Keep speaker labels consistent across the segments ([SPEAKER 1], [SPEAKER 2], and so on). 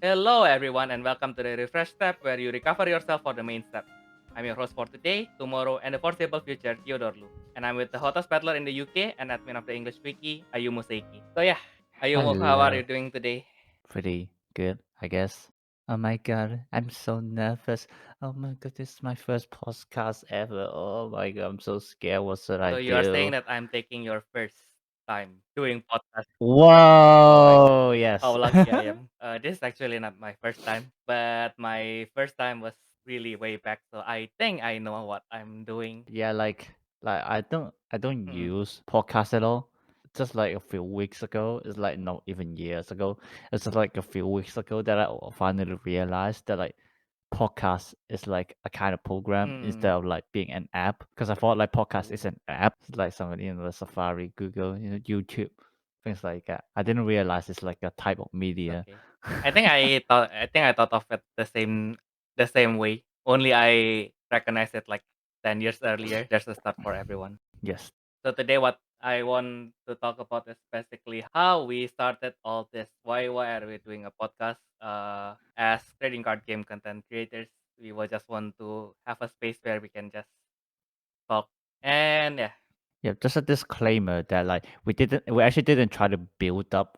[SPEAKER 1] Hello, everyone, and welcome to the Refresh Step, where you recover yourself for the main step. I'm your host for today, tomorrow, and the foreseeable future, Theodore LU. And I'm with the hottest battler in the UK and admin of the English Wiki, Ayumu Seiki. So, yeah, Ayumu, how are you
[SPEAKER 2] Hello.
[SPEAKER 1] doing today?
[SPEAKER 2] Pretty good, I guess. Oh my god, I'm so nervous. Oh my god, this is my first podcast ever. Oh my god, I'm so scared. What should I
[SPEAKER 1] So, you are saying
[SPEAKER 2] do?
[SPEAKER 1] that I'm taking your first time doing podcast. Oh my
[SPEAKER 2] Whoa,
[SPEAKER 1] god, how
[SPEAKER 2] yes.
[SPEAKER 1] lucky I am. This is actually not my first time, but my first time was really way back, so I think I know what I'm doing.
[SPEAKER 2] Yeah, like I don't
[SPEAKER 1] Mm,
[SPEAKER 2] use podcast at all. Just like a few weeks ago, it's like not even years ago. It's just like a few weeks ago that I finally realized that like podcast is like a kind of program instead
[SPEAKER 1] mm,
[SPEAKER 2] of like being an app. Because I thought like podcast is
[SPEAKER 1] ooh,
[SPEAKER 2] an app, it's like something the Safari, Google, YouTube, things like that. I didn't realize it's like a type of media.
[SPEAKER 1] okay. I thought of it the same way. Only I recognized it like 10 years earlier. There's a start for everyone.
[SPEAKER 2] Yes.
[SPEAKER 1] So today what I want to talk about is basically how we started all this. Why are we doing a podcast? As trading card game content creators, we will just want to have a space where we can just talk. And yeah,
[SPEAKER 2] Yeah, just a disclaimer that like we actually didn't try to build up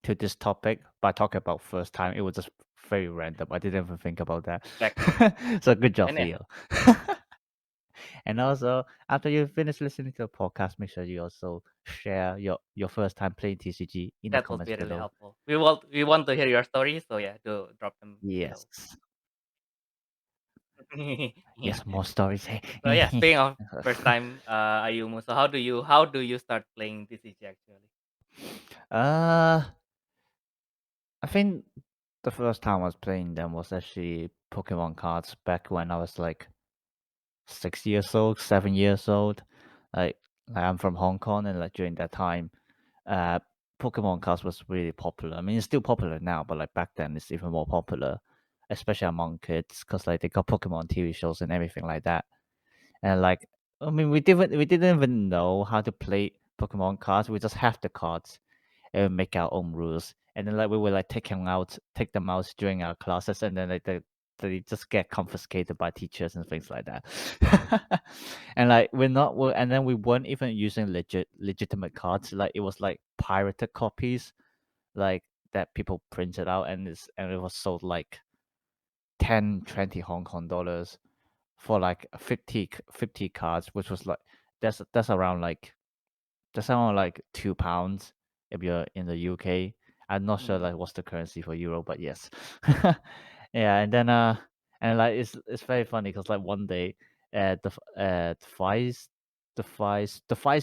[SPEAKER 2] to this topic by talking about first time. It was just very random. I didn't even think about that.
[SPEAKER 1] exactly.
[SPEAKER 2] So good job,
[SPEAKER 1] And yeah,
[SPEAKER 2] Theo. And also, after you finish listening to the podcast, make sure you also share your first time playing TCG in the
[SPEAKER 1] that will
[SPEAKER 2] comments
[SPEAKER 1] be really
[SPEAKER 2] below.
[SPEAKER 1] helpful. We want to hear your stories, so yeah, do drop them below.
[SPEAKER 2] Yes. Yes, more stories. Hey.
[SPEAKER 1] So yeah, speaking of first time, Ayumu. So how do you start playing TCG actually?
[SPEAKER 2] uh, I think the first time I was playing them was actually Pokemon cards back when I was like 6 years old, 7 years old. Like I'm from Hong Kong, and like during that time, uh, Pokemon cards was really popular. I mean, it's still popular now, but like back then, it's even more popular, especially among kids, because like they got Pokemon TV shows and everything like that. And like, I mean, we didn't even know how to play Pokemon cards. We just have the cards and make our own rules. And then like we would like take them out during our classes, and then like they just get confiscated by teachers and things like that. And like and then we weren't even using legitimate cards. Like it was like pirated copies, like that people printed out, and it was sold like 10, 20 Hong Kong dollars for like 50 cards, which was like that's around like £2 if you're in the UK. I'm not sure
[SPEAKER 1] Mm.
[SPEAKER 2] like what's the currency for euro, but yes. Yeah, and then and like it's very funny because like one day the vice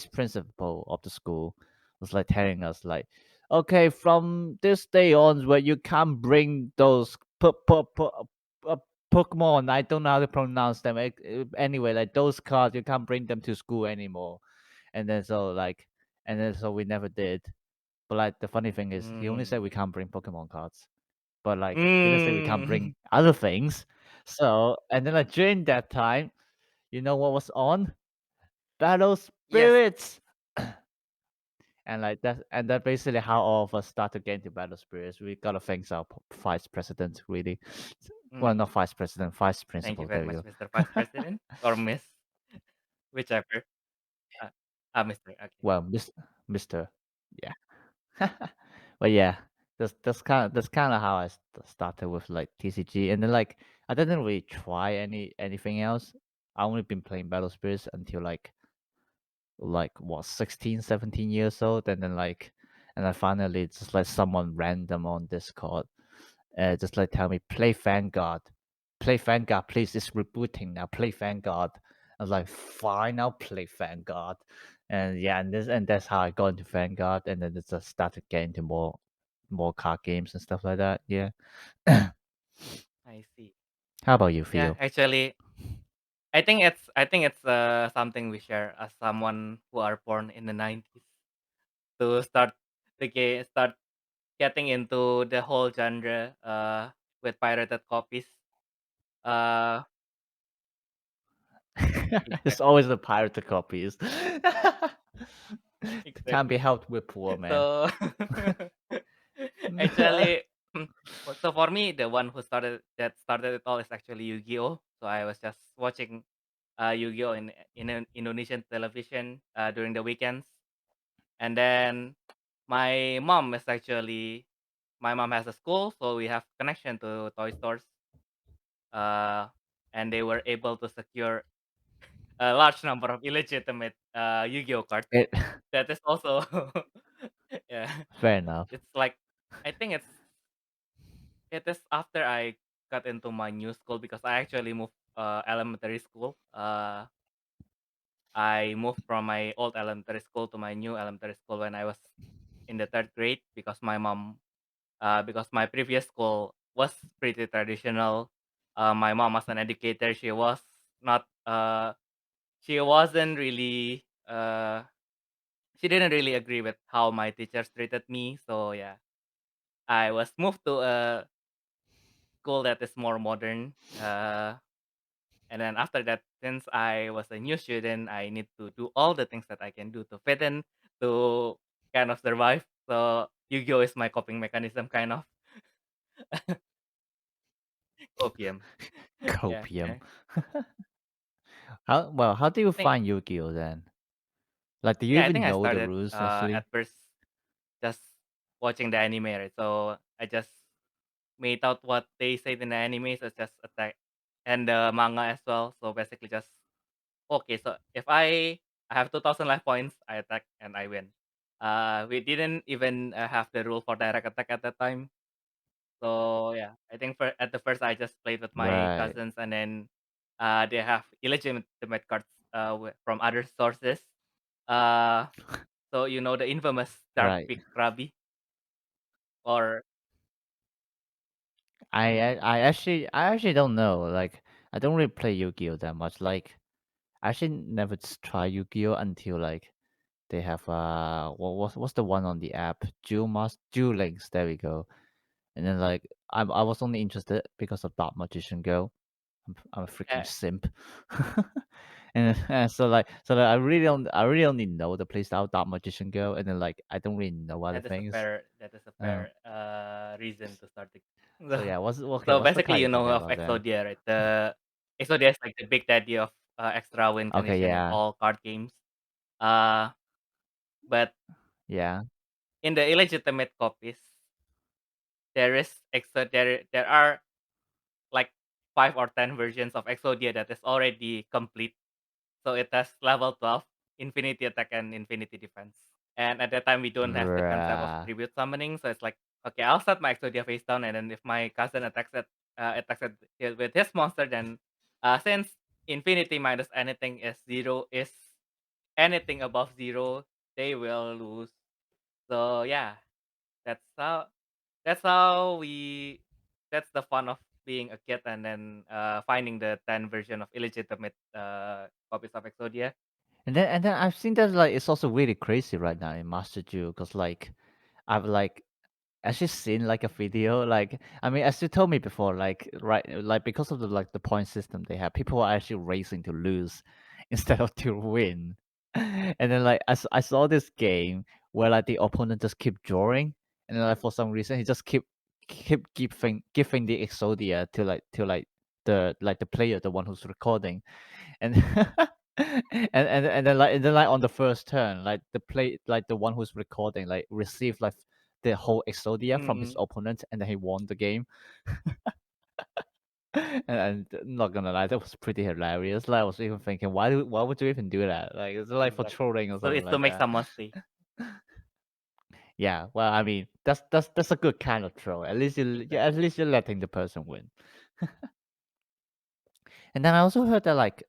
[SPEAKER 2] principal of the school was like telling us like, okay, from this day on, where you can't bring those Pokemon. I don't know how to pronounce them. Anyway, like those cards, you can't bring them to school anymore. And then so like and then so we never did. But like the funny thing is, he only said we
[SPEAKER 1] Mm.
[SPEAKER 2] can't bring Pokemon cards, but like he didn't say we can't bring
[SPEAKER 1] Mm.
[SPEAKER 2] other things. So and then like during that time, you know what was on? Battle
[SPEAKER 1] Yes.
[SPEAKER 2] Spirits. And that basically how all of us started getting to Battle Spirits. We gotta thank our vice president really. Well,
[SPEAKER 1] Mm.
[SPEAKER 2] not vice president, vice
[SPEAKER 1] Thank you
[SPEAKER 2] principal.
[SPEAKER 1] very
[SPEAKER 2] There we
[SPEAKER 1] much,
[SPEAKER 2] go.
[SPEAKER 1] Mr. Vice President or Miss, whichever. Uh, Mr. Okay.
[SPEAKER 2] Well, Mister, yeah. But yeah, that's kind of how I started with like TCG, and then like I didn't really try anything else. I only been playing Battle Spirits until like what 16, 17 years old, and then like and I finally just like someone random on Discord, just like tell me play Vanguard, please. It's rebooting now. Play Vanguard. I was like, fine, I'll play Vanguard, and yeah, and that's how I got into Vanguard, and then just started getting into more card games and stuff like that. Yeah.
[SPEAKER 1] I see.
[SPEAKER 2] How about you,
[SPEAKER 1] Yeah,
[SPEAKER 2] Theo?
[SPEAKER 1] actually, I think it's something we share as someone who are born in the 90s to start getting into the whole genre with pirated copies. Uh
[SPEAKER 2] It's
[SPEAKER 1] exactly.
[SPEAKER 2] always the pirated copies. Can't be
[SPEAKER 1] Exactly.
[SPEAKER 2] helped with poor man.
[SPEAKER 1] So actually, So for me, the one who started it all is actually Yu-Gi-Oh. So I was just watching Yu-Gi-Oh in an Indonesian television during the weekends, and then my mom is actually my mom has a school, so we have connection to toy stores, uh, and they were able to secure a large number of illegitimate Yu-Gi-Oh cards.
[SPEAKER 2] It
[SPEAKER 1] That is also yeah,
[SPEAKER 2] fair enough.
[SPEAKER 1] it's like I think it is after I got into my new school because I actually moved elementary school. I moved from my old elementary school to my new elementary school when I was in the third grade because because my previous school was pretty traditional. My mom was an educator. Not she wasn't really she didn't really agree with how my teachers treated me. So yeah, I was moved to a school that is more modern. And then after that, since I was a new student, I need to do all the things that I can do to fit in, to kind of survive. So Yu-Gi-Oh is my coping mechanism, kind of. Opium. Yeah,
[SPEAKER 2] Copium.
[SPEAKER 1] yeah.
[SPEAKER 2] How do you
[SPEAKER 1] I think
[SPEAKER 2] find Yu-Gi-Oh then? Like, do you
[SPEAKER 1] yeah, I
[SPEAKER 2] even
[SPEAKER 1] think I
[SPEAKER 2] know the
[SPEAKER 1] started
[SPEAKER 2] rules
[SPEAKER 1] at
[SPEAKER 2] actually?
[SPEAKER 1] first just watching the anime, right? So I just made out what they said in the anime, so just attack and the manga as well. So basically just okay, so if I have 2,000 life points, I attack and I win. We didn't even have the rule for direct attack at that time. So yeah, I think at the first I just played with my
[SPEAKER 2] Right,
[SPEAKER 1] cousins, and then they have illegitimate cards from other sources. Uh, so you know the infamous Dark
[SPEAKER 2] right.
[SPEAKER 1] Peak Krabi, or
[SPEAKER 2] I actually don't know. Like, I don't really play Yu-Gi-Oh that much. Like, I actually never try Yu-Gi-Oh until like they have what's the one on the app? Jewel Links. There we go. And then like I was only interested because of Dark Magician Girl. I'm a freaking
[SPEAKER 1] uh,
[SPEAKER 2] simp. And so I really only know the playstyle of Dark Magician Girl, and then like I don't really know other things.
[SPEAKER 1] that is a
[SPEAKER 2] Uh,
[SPEAKER 1] fair reason to start the
[SPEAKER 2] so yeah, what's okay?
[SPEAKER 1] so
[SPEAKER 2] What's the
[SPEAKER 1] basically
[SPEAKER 2] card
[SPEAKER 1] you
[SPEAKER 2] you
[SPEAKER 1] know
[SPEAKER 2] forget
[SPEAKER 1] of
[SPEAKER 2] about then?
[SPEAKER 1] Exodia, right? The Exodia is like the big daddy of extra win
[SPEAKER 2] Okay,
[SPEAKER 1] condition in
[SPEAKER 2] yeah,
[SPEAKER 1] all card games. Uh but
[SPEAKER 2] yeah,
[SPEAKER 1] in the illegitimate copies, there are like 5 or 10 versions of Exodia that is already complete. So it has level 12, infinity attack and infinity defense. And at that time we don't have the concept of
[SPEAKER 2] right.
[SPEAKER 1] tribute summoning, so it's like okay, I'll set my Exodia face down, and then if my cousin attacks it with his monster, then since infinity minus anything is zero is anything above zero, they will lose. So yeah, that's how that's how we that's the fun of being a kid, and then finding the 10 version of illegitimate copies of Exodia.
[SPEAKER 2] And then I've seen that like it's also really crazy right now in Master Duel because like I've like actually seen like a video like I mean as you told me before like because of the point system they have people are actually racing to lose instead of to win. And then like I saw this game where like the opponent just keep drawing, and then like for some reason he just keep giving the Exodia to the player, the one who's recording. And and then on the first turn like the one who's recording like received like the whole Exodia from his
[SPEAKER 1] Mm-mm.
[SPEAKER 2] opponent, and then he won the game. And I'm not gonna lie, that was pretty hilarious. Like I was even thinking, why would you even do that? Like it's like for
[SPEAKER 1] Exactly.
[SPEAKER 2] trolling or
[SPEAKER 1] So
[SPEAKER 2] something
[SPEAKER 1] it's to
[SPEAKER 2] like
[SPEAKER 1] make
[SPEAKER 2] that.
[SPEAKER 1] someone stay.
[SPEAKER 2] Yeah, well, I mean, that's a good kind of troll. At least at
[SPEAKER 1] Exactly.
[SPEAKER 2] least you're letting the person win. And then I also heard that like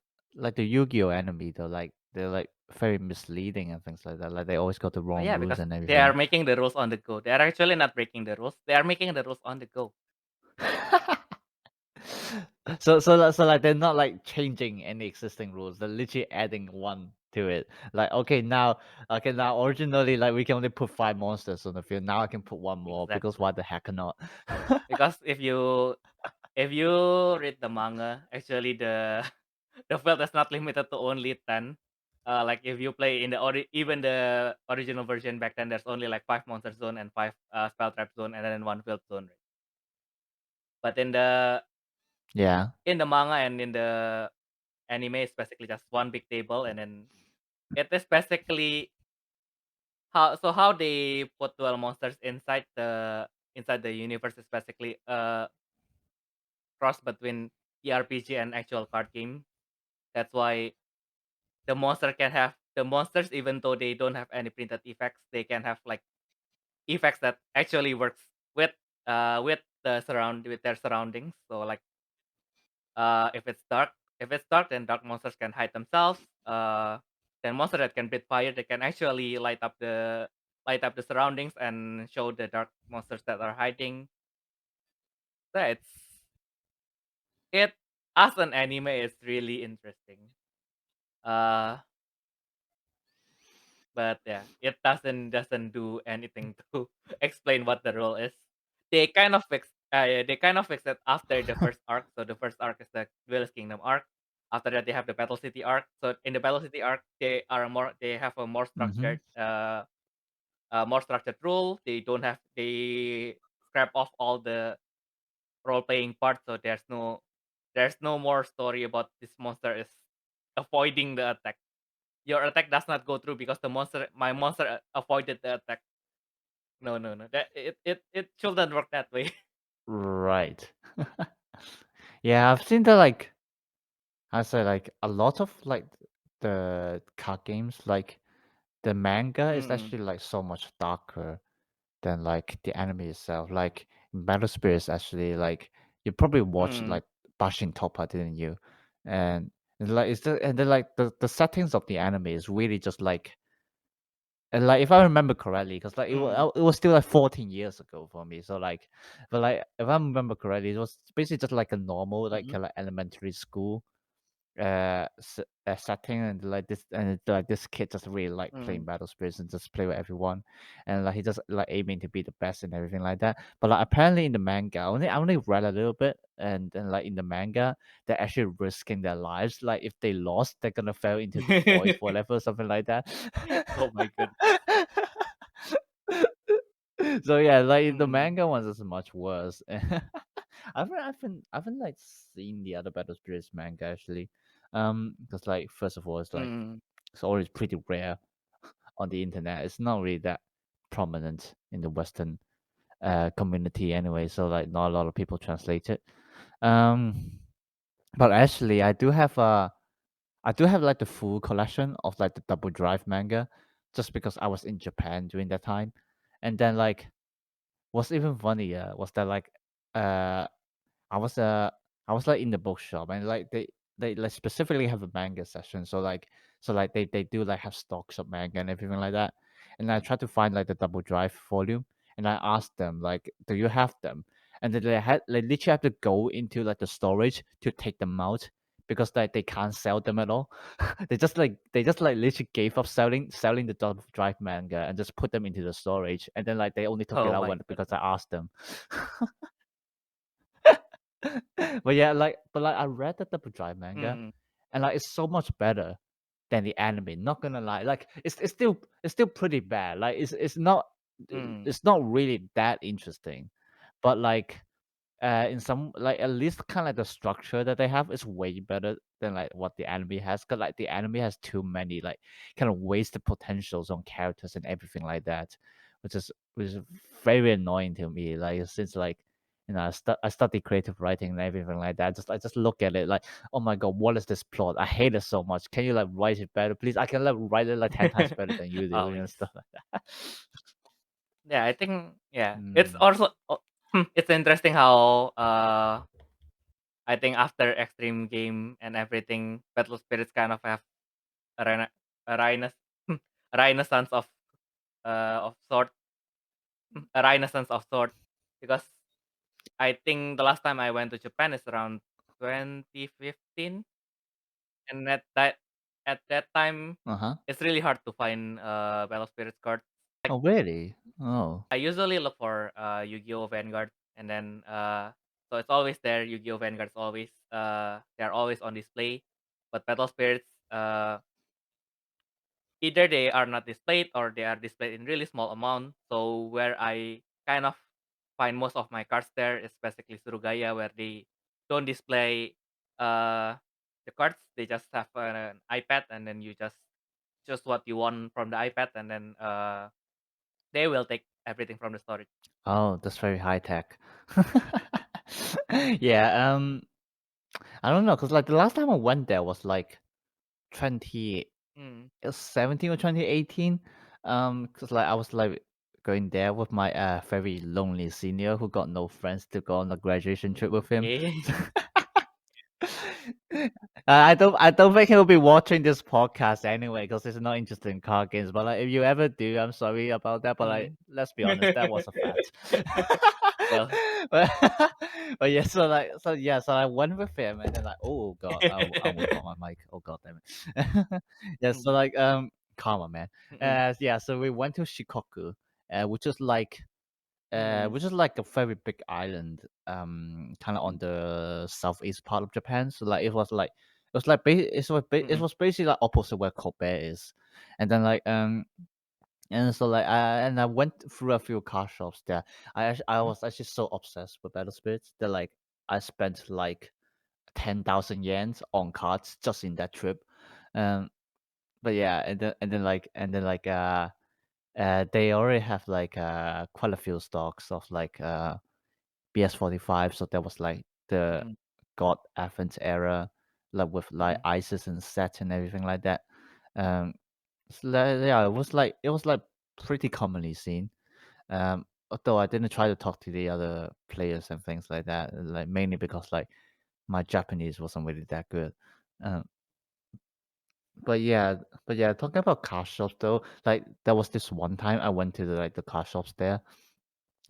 [SPEAKER 2] the Yu-Gi-Oh enemy though, like they're like very misleading and things like that. Like they always got the
[SPEAKER 1] Oh
[SPEAKER 2] wrong
[SPEAKER 1] yeah,
[SPEAKER 2] rules
[SPEAKER 1] because
[SPEAKER 2] and
[SPEAKER 1] they are
[SPEAKER 2] everything.
[SPEAKER 1] making the rules on the go. They are actually not breaking the rules. They are making the rules on the go.
[SPEAKER 2] So like they're not like changing any existing rules. They're literally adding one to it. Like now originally like we can only put 5 monsters on the field. Now I can put one more because
[SPEAKER 1] Exactly.
[SPEAKER 2] why the heck not?
[SPEAKER 1] Because if you read the manga, actually the the field is not limited to only 10. Like if you play in even the original version back then, there's only like 5 monster zone and 5 spell trap zone, and then one field zone. But
[SPEAKER 2] Yeah.
[SPEAKER 1] in the manga and in the anime, it's basically just one big table, and then it is basically how they put dual monsters inside the universe is basically a cross between ERPG and actual card game. That's why the monsters, even though they don't have any printed effects, they can have like effects that actually works with with their surroundings. So like if it's dark, then dark monsters can hide themselves. Then monsters that can breathe fire, they can actually light up the surroundings and show the dark monsters that are hiding. So it as an anime, it's really interesting. Uh, but yeah, it doesn't do anything to explain what the role is. They kind of fixed it after the first arc. So the first arc is the Duelist Kingdom arc. After that, they have the Battle City arc. So in the Battle City arc, they have a
[SPEAKER 2] Mm-hmm.
[SPEAKER 1] more structured rule. They scrap off all the role playing part. So there's no more story about this monster is avoiding the attack. Your attack does not go through because my monster avoided the attack. No, no, no. It shouldn't work that way.
[SPEAKER 2] Right. Yeah, I've seen that like I say like a lot of like the card games, like the manga is
[SPEAKER 1] Mm,
[SPEAKER 2] actually like so much darker than like the anime itself. Like in Battle Spirits actually like you probably watched
[SPEAKER 1] mm,
[SPEAKER 2] like Bashin Toppa, didn't you? And like it's the and then like the settings of the anime is really just like and like if I remember correctly, because like
[SPEAKER 1] mm,
[SPEAKER 2] it was still like 14 years ago for me. So like, but like if I remember correctly, it was basically just like a normal like
[SPEAKER 1] mhm,
[SPEAKER 2] kind of elementary school setting, and like this and it's like this kid just really like playing
[SPEAKER 1] mm,
[SPEAKER 2] battle spirits and just play with everyone, and like he just like aiming to be the best and everything like that. But like apparently in the manga, I only read a little bit, and then like in the manga they're actually risking their lives. Like if they lost, they're gonna fall into the void forever, something like that.
[SPEAKER 1] Oh my god.
[SPEAKER 2] So yeah, like the
[SPEAKER 1] Mm,
[SPEAKER 2] manga ones is much worse. I haven't like seen the other Battle Spirits manga actually. Because like first of all,
[SPEAKER 1] mm,
[SPEAKER 2] it's always pretty rare on the internet. It's not really that prominent in the Western community anyway. So like not a lot of people translate it. Um, but actually, I do have like the full collection of like the Double Drive manga, just because I was in Japan during that time, and then like what's even funnier was that like uh I was uh I was like in the bookshop, and like they like specifically have a manga session. So like they do like have stocks of manga and everything like that. And I tried to find like the Double Drive volume, and I asked them like, do you have them? And then they literally have to go into like the storage to take them out, because like they can't sell them at all. They just like literally gave up selling the Double Drive manga and just put them into the storage, and then like they only took it
[SPEAKER 1] oh
[SPEAKER 2] out
[SPEAKER 1] my
[SPEAKER 2] when because I
[SPEAKER 1] goodness.
[SPEAKER 2] asked them. But yeah, but like I read the Double Drive manga,
[SPEAKER 1] Mm,
[SPEAKER 2] and like it's so much better than the anime. Not gonna lie, like it's still pretty bad. Like
[SPEAKER 1] mm,
[SPEAKER 2] it's not really that interesting, but like in some like at least kind of like the structure that they have is way better than like what the anime has. Cause like the anime has too many like kind of wasted potentials on characters and everything like that, which is very annoying to me. Like since like I study creative writing and everything like that. I just look at it like, oh my god, what is this plot? I hate it so much. Can you like write it better, please? I can like write it like 10 times better than you do, and
[SPEAKER 1] always.
[SPEAKER 2] stuff like that.
[SPEAKER 1] Yeah, I think yeah. It's
[SPEAKER 2] Mm.
[SPEAKER 1] also it's interesting how I think after Extreme Game and everything, Battle Spirits kind of have a, rena- a renaissance, a renaissance of sort, a renaissance of sorts, because I think the last time I went to Japan is around 2015, and at that time
[SPEAKER 2] Uh huh.
[SPEAKER 1] it's really hard to find Battle Spirits cards. Like
[SPEAKER 2] Oh really? Oh.
[SPEAKER 1] I usually look for Yu-Gi-Oh Vanguard, and then so it's always there. Yu-Gi-Oh Vanguard's always they're always on display, but Battle Spirits either they are not displayed or they are displayed in really small amount. So where I kind of find most of my cards there. It's basically Surugaya, where they don't display uh the cards. They just have an iPad, and then you just choose what you want from the iPad, and then they will take everything from the storage.
[SPEAKER 2] Oh, that's very high tech. Yeah, I don't know, cause like the last time I went there was like 2017 or 2018. Cause like I was like going there with my very lonely senior who got no friends to go on a graduation trip with him.
[SPEAKER 1] Okay.
[SPEAKER 2] I don't think he'll be watching this podcast anyway, because he's not interested in card games. But like, if you ever do, I'm sorry about that. But like,
[SPEAKER 1] Mm.
[SPEAKER 2] let's be honest, that was a fact.
[SPEAKER 1] Well.
[SPEAKER 2] but, but yeah, so I went with him, and then like, oh god, I almost got my mic. Oh god, damn it. Yeah, so
[SPEAKER 1] Mm,
[SPEAKER 2] like karma, man.
[SPEAKER 1] mm,
[SPEAKER 2] Yeah, so we went to Shikoku, which is like
[SPEAKER 1] mm,
[SPEAKER 2] which is like a very big island, kind of on
[SPEAKER 1] mm,
[SPEAKER 2] the southeast part of Japan. So like it
[SPEAKER 1] mm,
[SPEAKER 2] was basically like opposite where Kobe is, and then like and so like I went through a few car shops there. I was actually so obsessed with Battle Spirits that like I spent like 10,000 yens on cards just in that trip, um. But yeah, and then they already have like quite a few stocks of like BS45, so that was like the
[SPEAKER 1] mm,
[SPEAKER 2] God Athens era, like with like
[SPEAKER 1] mm,
[SPEAKER 2] Isis and Set and everything like that. Um, so yeah, it was like pretty commonly seen. Although I didn't try to talk to the other players and things like that, like mainly because like my Japanese wasn't really that good. Um, but yeah, talking about car shops though, like there was this one time I went to the car shops there,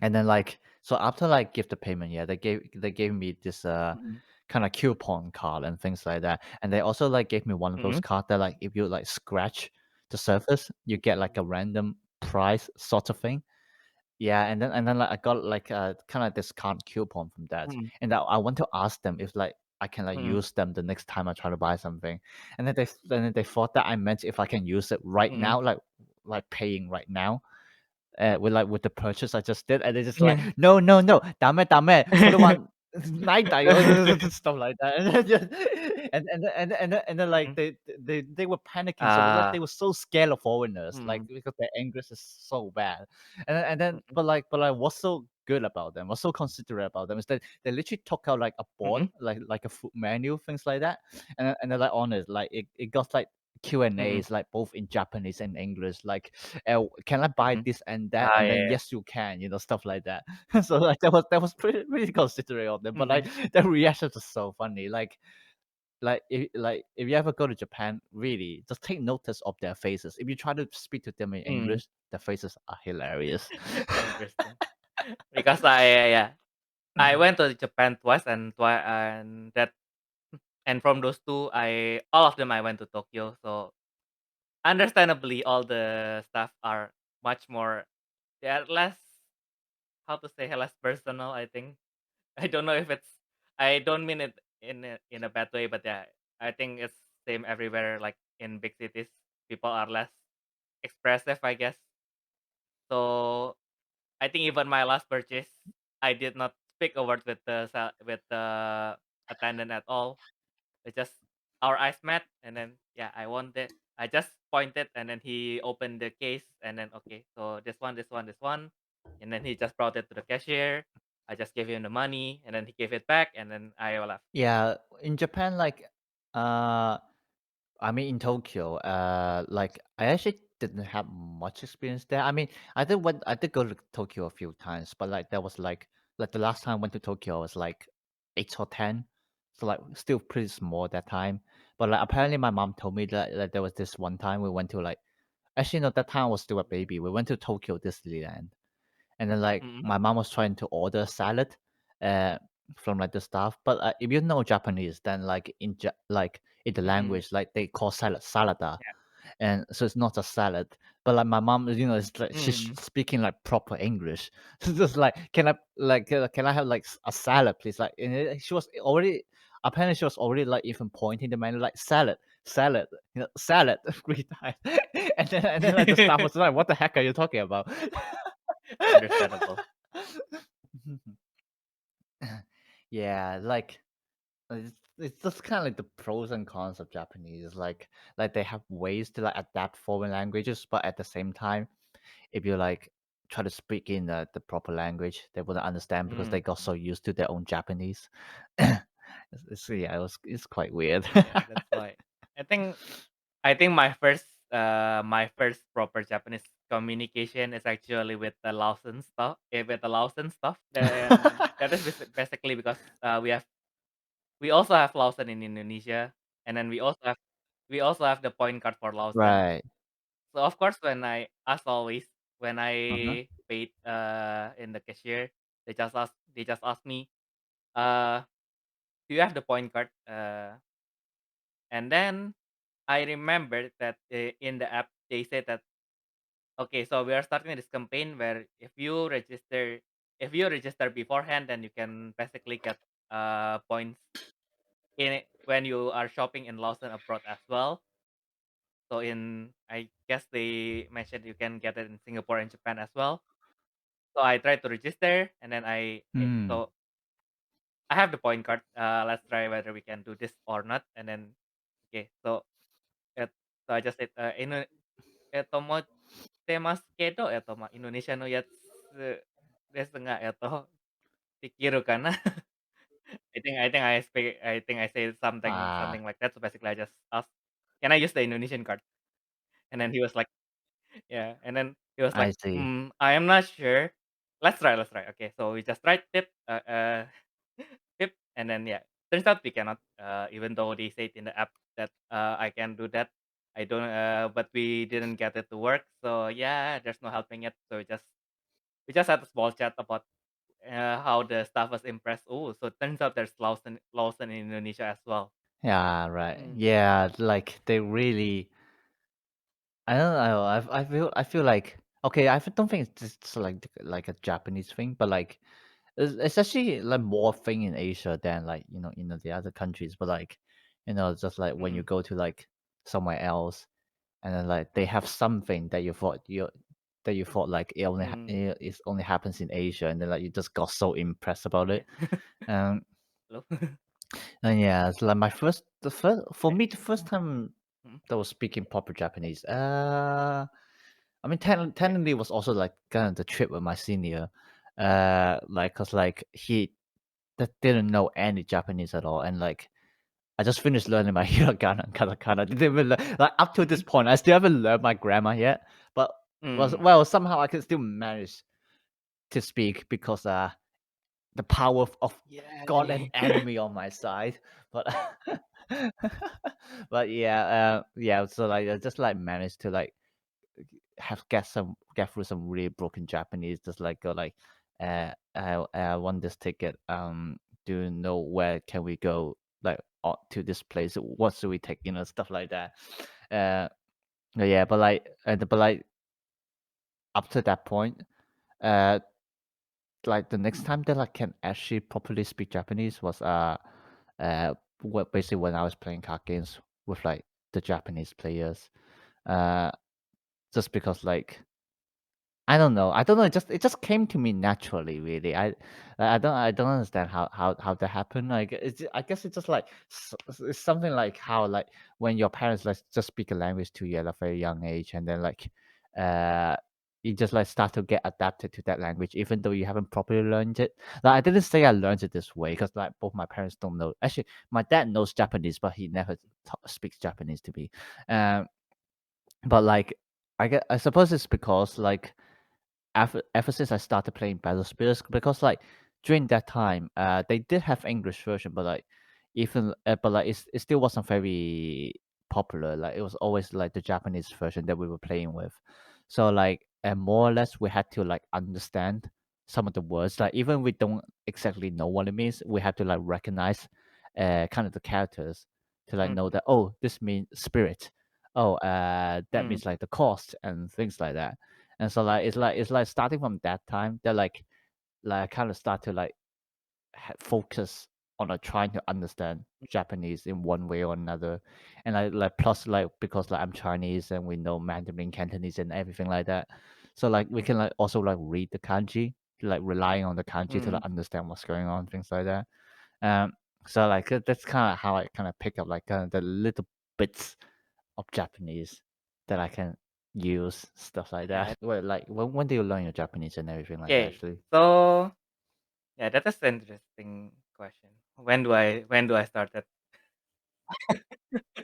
[SPEAKER 2] and then like so after like give the payment, yeah, they gave me this
[SPEAKER 1] mm,
[SPEAKER 2] kind of coupon card and things like that. And they also like gave me one of those
[SPEAKER 1] mm,
[SPEAKER 2] cards that like if you like scratch the surface, you get like a random prize sort of thing. Yeah, and then like I got like a kind of discount coupon from that.
[SPEAKER 1] mm,
[SPEAKER 2] And I want to ask them if like I can like
[SPEAKER 1] mm,
[SPEAKER 2] use them the next time I try to buy something. And then they thought that I meant if I can use it right
[SPEAKER 1] mm.
[SPEAKER 2] now, like paying right now with the purchase I just did, and they just like,
[SPEAKER 1] Yeah.
[SPEAKER 2] no, no, no, dame, put it on night stuff like that, and then and then like
[SPEAKER 1] Mm.
[SPEAKER 2] they were panicking, so like they
[SPEAKER 1] Ah.
[SPEAKER 2] were so scared of foreigners, like
[SPEAKER 1] Mm,
[SPEAKER 2] because their English is so bad, and then
[SPEAKER 1] mm,
[SPEAKER 2] but like what's so good about them, what's so considerate about them is that they literally took out like a board,
[SPEAKER 1] mm,
[SPEAKER 2] like a food menu, things like that, and they're like on it, like it got like Q and
[SPEAKER 1] mm,
[SPEAKER 2] A's like both in Japanese and English, like can I buy
[SPEAKER 1] mm.
[SPEAKER 2] this and that?
[SPEAKER 1] Ah,
[SPEAKER 2] And then
[SPEAKER 1] yeah,
[SPEAKER 2] yes, you can, stuff like that. So like that was pretty considerate of them.
[SPEAKER 1] yeah.
[SPEAKER 2] But like
[SPEAKER 1] Mhm,
[SPEAKER 2] the reactions are so funny. Like if you ever go to Japan, really just take notice of their faces. If you try to speak to them in
[SPEAKER 1] mm.
[SPEAKER 2] English, their faces are hilarious.
[SPEAKER 1] Interesting. Because yeah, I went to Japan twice, and from those two, I all of them I went to Tokyo. So understandably, all the stuff are much more. They are less, how to say, less personal. I think. I don't know if it's. I don't mean it in a bad way, but yeah, I think it's same everywhere. Like in big cities, people are less expressive, I guess. So I think even my last purchase, I did not speak a word with with the attendant at all. It just our eyes met, and then yeah, I want it. I just pointed, and then he opened the case, and then okay, so this one, and then he just brought it to the cashier. I just gave him the money, and then he gave it back, and then I left.
[SPEAKER 2] Yeah, in Japan, like uh I mean, in Tokyo, like I actually didn't have much experience there. I mean, I did go to Tokyo a few times, but like that was like the last time I went to Tokyo, I was like 8 or 10, so like still pretty small at that time. But like apparently, my mom told me that there was this one time we went to like actually no, that time I was still a baby. We went to Tokyo Disneyland, and then like
[SPEAKER 1] Mm-hmm.
[SPEAKER 2] my mom was trying to order salad uh from like the staff, but if you know Japanese, then like like in the
[SPEAKER 1] Mm-hmm.
[SPEAKER 2] language, like they call salad salada,
[SPEAKER 1] Yeah.
[SPEAKER 2] and so it's not a salad. But like my mom, is like she's
[SPEAKER 1] Mm-hmm.
[SPEAKER 2] speaking like proper English. So just like, can I have like a salad, please? Like, and she was already apparently she was already like even pointing the menu like salad, salad 3 times, and then like the staff was like, what the heck are you talking about?
[SPEAKER 1] Understandable.
[SPEAKER 2] Yeah, like it's just kind of like the pros and cons of Japanese. Like they have ways to like adapt foreign languages, but at the same time, if you like try to speak in the proper language, they wouldn't understand because they
[SPEAKER 1] Mm,
[SPEAKER 2] got so used to their own Japanese. Yeah, it's quite weird.
[SPEAKER 1] yeah, that's why. I think I think my first proper Japanese communication is actually with the Lawson stuff. With the Lawson stuff, then that is basically because we also have Lawson in Indonesia, and then we also have the point card for Lawson.
[SPEAKER 2] Right.
[SPEAKER 1] So of course, as always, when
[SPEAKER 2] Uh-huh.
[SPEAKER 1] I paid in the cashier, they just ask me, uh, do you have the point card? And then I remembered that in the app they said that okay, so we are starting this campaign where if you register beforehand, then you can basically get points in it when you are shopping in Lawson abroad as well. So in I guess they mentioned you can get it in Singapore and Japan as well. So I tried to register and then
[SPEAKER 2] Hmm.
[SPEAKER 1] so I have the point card. Let's try whether we can do this or not. And then okay, it, so I just said eto mo temas kedo eto ma Indonesia no yatsu desu nga eto tikiru kana. I think I say
[SPEAKER 2] Ah,
[SPEAKER 1] something like that. So basically I just asked, can I use the Indonesian card? And then he was like, yeah. And then he was
[SPEAKER 2] I
[SPEAKER 1] like,
[SPEAKER 2] see.
[SPEAKER 1] I am not sure. Let's try. Okay, so we just tried tip, tip, and then yeah, turns out we cannot. Even though they said in the app that I can do that, I don't. But we didn't get it to work. So yeah, there's no helping it. So we just had a small chat about how the staff was impressed. Oh, so it turns out there's Lawson in Indonesia as well.
[SPEAKER 2] Yeah, right.
[SPEAKER 1] Mm,
[SPEAKER 2] Yeah, like they really. I don't know. I feel like okay. Don't think it's just like a Japanese thing, but like it's actually like more thing in Asia than like the other countries. But like just like when you
[SPEAKER 1] mm,
[SPEAKER 2] go to like somewhere else and then like they have something that you thought like
[SPEAKER 1] mm.
[SPEAKER 2] it only happens in Asia, and then like you just got so impressed about
[SPEAKER 1] Yeah.
[SPEAKER 2] it. Um,
[SPEAKER 1] Hello.
[SPEAKER 2] and yeah, it's like the first for
[SPEAKER 1] Eh,
[SPEAKER 2] me the first time
[SPEAKER 1] mm,
[SPEAKER 2] that was speaking proper Japanese. I mean,
[SPEAKER 1] yeah.
[SPEAKER 2] technically, it was also like kind of the trip with my senior, like, cause like he didn't know any Japanese at all, and like I just finished learning my hiragana and katakana. Didn't even like up to this point, I still haven't learned my grammar yet. But
[SPEAKER 1] Mm,
[SPEAKER 2] somehow I can still manage to speak because the power of God and
[SPEAKER 1] yay.
[SPEAKER 2] enemy on my side. But but yeah. So like I just like managed to like get through some really broken Japanese. Just like go like, I want this ticket. Do you know where can we go? Like to this place. What should we take? Stuff like that. Uh, yeah, but like up to that point, uh, like the next time that I can actually properly speak Japanese was basically when I was playing card games with like the Japanese players. Uh, just because like I don't know. I don't know. It just came to me naturally, really. I don't understand how that happened. Like I guess it's just like it's something like how like when your parents like just speak a language to you at a very young age, and then like uh you just like start to get adapted to that language, even though you haven't properly learned it. Like I didn't say I learned it this way because like both my parents don't know. Actually, my dad knows Japanese, but he never speaks Japanese to me. Um, but like I suppose it's because like ever since I started playing Battle Spears, because like during that time, they did have English version, but like it still wasn't very popular. Like it was always like the Japanese version that we were playing with. So like, and more or less, we had to like understand some of the words. Like even we don't exactly know what it means, we have to like recognize, kind of the characters to like know
[SPEAKER 1] Mhm,
[SPEAKER 2] that oh, this means spirit. Oh, that
[SPEAKER 1] mm,
[SPEAKER 2] means like the cost and things like that. And so like it's like starting from that time that like I kind of start to like focus on like trying to understand Japanese in one way or another, and like plus like because like I'm Chinese and we know Mandarin, Cantonese, and everything like that, so like we can like also like read the kanji, like relying on the kanji to
[SPEAKER 1] mm,
[SPEAKER 2] like understand what's going on, things like that. Um, so like that's kind of how I kind of pick up like the little bits of Japanese that I can use, stuff like
[SPEAKER 1] Yeah.
[SPEAKER 2] that. Well, like when do you learn your Japanese and everything like that?
[SPEAKER 1] Okay.
[SPEAKER 2] Actually,
[SPEAKER 1] So yeah, that is an interesting question. When do I start that?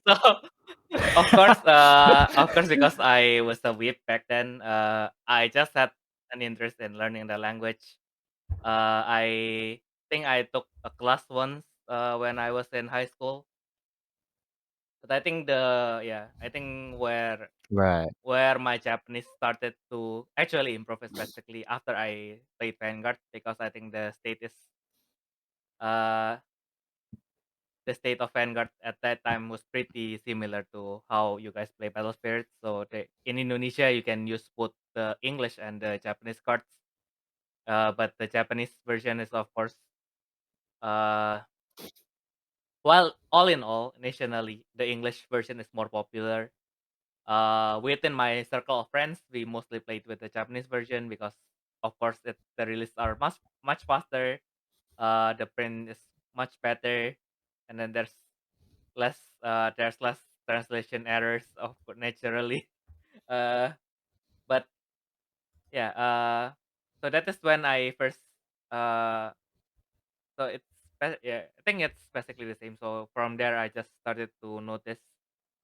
[SPEAKER 1] So of course, because I was a weeb back then, I just had an interest in learning the language. I think I took a class once when I was in high school, but I think
[SPEAKER 2] right?
[SPEAKER 1] where my Japanese started to actually improve is basically after I played Vanguard, because I think uh the state of Vanguard at that time was pretty similar to how you guys play Battle Spirits. So in Indonesia, you can use both the English and the Japanese cards. But the Japanese version is, of course, uh, well, all in all, nationally, the English version is more popular. Within my circle of friends, we mostly played with the Japanese version because, of course, the release are much faster. The print is much better, and then there's less translation errors, of course, naturally. Uh, but yeah, so that is when I first uh, so yeah, I think it's basically the same. So from there, I just started to notice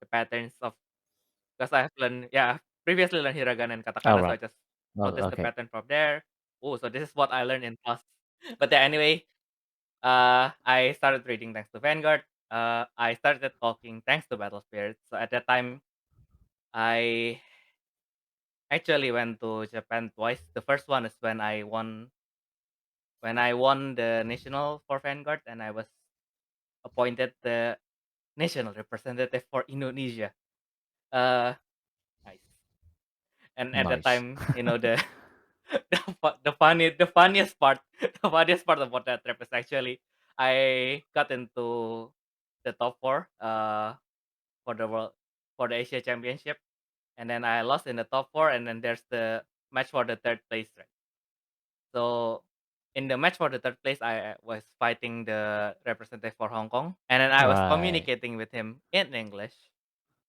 [SPEAKER 1] the patterns of, because I have learned, yeah, I've previously learned hiragana and
[SPEAKER 2] All
[SPEAKER 1] katakana, so I
[SPEAKER 2] right.
[SPEAKER 1] just
[SPEAKER 2] Oh,
[SPEAKER 1] noticed the
[SPEAKER 2] okay.
[SPEAKER 1] pattern from there. Oh, so this is what I learned in class. But yeah, anyway, I started reading thanks to Vanguard. I started talking thanks to Battle Spirits. So at that time, I actually went to Japan twice. The first one is when I won the national for Vanguard, and I was appointed the national representative for Indonesia. Uh, nice. And at that
[SPEAKER 2] Nice.
[SPEAKER 1] time, the the funniest part, the funniest part about that trip is actually I got into the top four for the world for the Asia Championship, and then I lost in the top four, and then there's the match for the third place, right? So in the match for the third place, I was fighting the representative for Hong Kong, and then I was
[SPEAKER 2] Right.
[SPEAKER 1] communicating with him in English.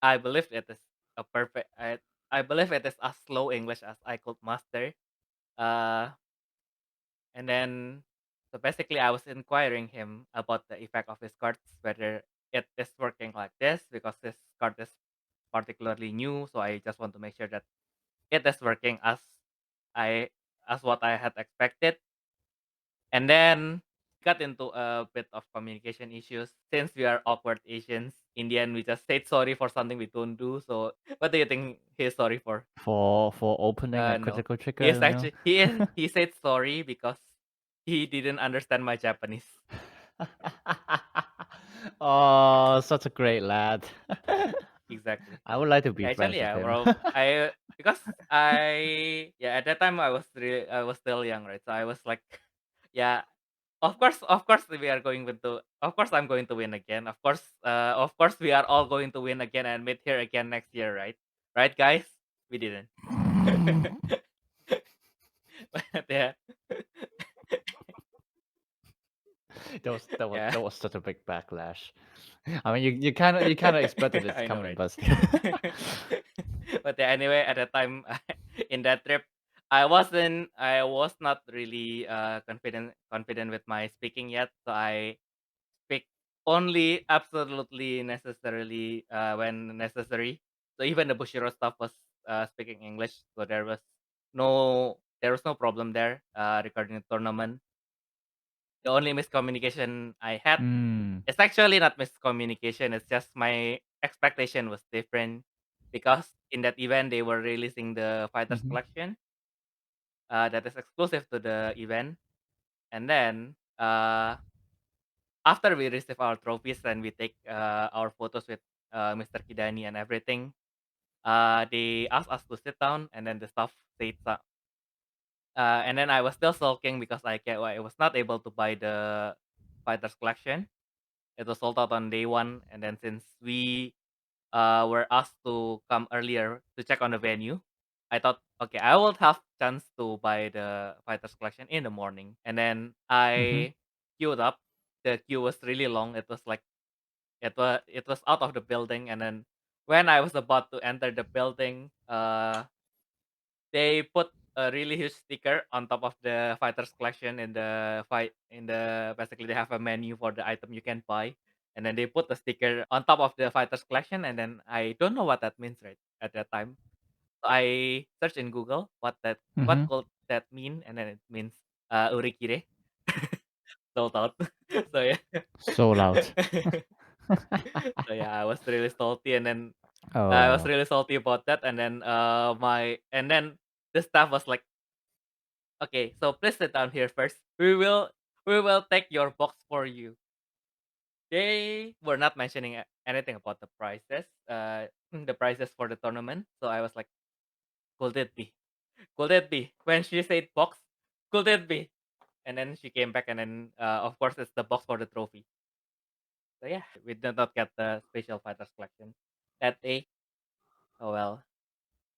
[SPEAKER 1] I believe it is a perfect. I believe it is as slow English as I could master. Uh, and then so basically, I was inquiring him about the effect of his cards, whether it is working like this, because this card is particularly new. So I just want to make sure that it is working I as what I had expected. And then got into a bit of communication issues since we are awkward Asians. In the end, we just said sorry for something we don't do. So, what do you think he's sorry for?
[SPEAKER 2] For opening a
[SPEAKER 1] No,
[SPEAKER 2] critical
[SPEAKER 1] he is
[SPEAKER 2] trigger.
[SPEAKER 1] actually he said sorry because he didn't understand my Japanese.
[SPEAKER 2] Oh, such a great lad.
[SPEAKER 1] Exactly.
[SPEAKER 2] I would like to be friends
[SPEAKER 1] Actually,
[SPEAKER 2] with
[SPEAKER 1] yeah,
[SPEAKER 2] him.
[SPEAKER 1] bro. At that time I was still young, right? So I was like, yeah, of course, we are going to. Of course, I'm going to win again. Of course, we are all going to win again and meet here again next year, right? Right, guys? We didn't. But yeah, yeah,
[SPEAKER 2] that was such a big backlash. I mean, you kind of expected this
[SPEAKER 1] I know,
[SPEAKER 2] coming,
[SPEAKER 1] right?
[SPEAKER 2] but
[SPEAKER 1] But yeah, anyway, at the time in that trip, I was not really confident with my speaking yet, so I speak only absolutely necessarily when necessary. So even the Bushiro stuff was speaking English, so there was no problem there regarding the tournament. The only miscommunication I had,
[SPEAKER 2] mm,
[SPEAKER 1] it's actually not miscommunication. It's just my expectation was different, because in that event they were releasing the fighters
[SPEAKER 2] mhm,
[SPEAKER 1] collection that is exclusive to the event, and then after we receive our trophies and we take our photos with Mr. Kidani and everything, they asked us to sit down, and then the staff said, and then I was still sulking because I was not able to buy the fighters collection. It was sold out on day one, and then since we were asked to come earlier to check on the venue, I thought, okay, I will have chance to buy the fighters collection in the morning, and then
[SPEAKER 2] mhm.
[SPEAKER 1] I queued up. the queue was really long. It was like it was out of the building, and then when I was about to enter the building, they put a really huge sticker on top of the fighters collection in the fight in the basically they have a menu for the item you can buy, and then they put a sticker on top of the fighters collection, and then I don't know what that means right at that time. So I searched in Google what
[SPEAKER 2] Mm-hmm.
[SPEAKER 1] could that mean, and then it means urikire, sold out. So yeah.
[SPEAKER 2] Sold out.
[SPEAKER 1] So yeah, I was really salty, and then
[SPEAKER 2] Oh
[SPEAKER 1] I was
[SPEAKER 2] well.
[SPEAKER 1] really salty about that, and then the staff was like, "Okay, so please sit down here first. We will take your box for you." They were not mentioning anything about the prices, the prices for the tournament. So I was like, "Could it be? Could it be?" When she said box, could it be? And then she came back, and then of course it's the box for the trophy. So yeah, we did not get the special fighters collection that day. Oh well.